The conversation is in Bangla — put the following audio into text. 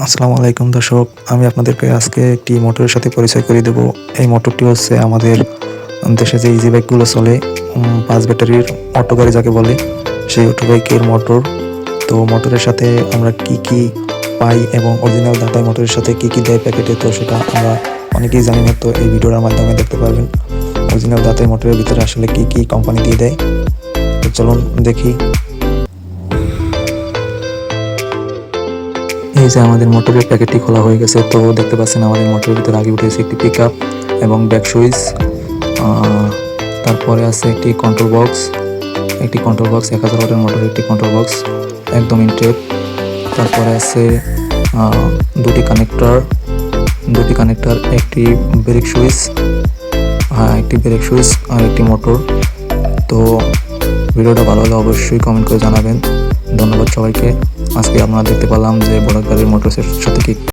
আসসালামু আলাইকুম দর্শক, আমি আপনাদেরকে আজকে একটি মোটরের সাথে পরিচয় করিয়ে দেব। এই মোটরটি হচ্ছে আমাদের দেশে যে ইজি বাইকগুলো চলে, 5 ব্যাটারির অটো গাড়ি যাকে বলে, সেই অটো বাইকের মোটর। তো মোটরের সাথে আমরা কি কি পাই এবং অরিজিনাল ঢাকাই মোটরের সাথে কি কি দেয় প্যাকেটে, তো সেটা আমরা অনেকেই জানি না। তো এই ভিডিওর মাধ্যমে দেখতে পারবেন অরিজিনাল ঢাকাই মোটরের ভিতরে আসলে কি কি কোম্পানি দিয়ে দেয়। তো চলুন দেখি। এই যে আমাদের মোটরের প্যাকেটটি খোলা হয়ে গেছে। তো দেখতে পাচ্ছেন আমাদের মোটরের ভিতরে আগে উঠেছে একটি পিক আপ এবং ব্যাক সুইচ, তারপরে আছে একটি কন্ট্রোল বক্স, 1000 ওয়াটের মোটরের একটি কন্ট্রোল বক্স একদম ইনটেক। তারপরে আছে দুটি কানেক্টর, একটি ব্রেক সুইচ, আর একটি মোটর। তো ভিডিওটা ভালো হলে অবশ্যই কমেন্ট করে জানাবেন। ধন্যবাদ সবাইকে। আজকে আপনারা দেখতে পেলাম যে বড় গাড়ির মোটরের সাথে কি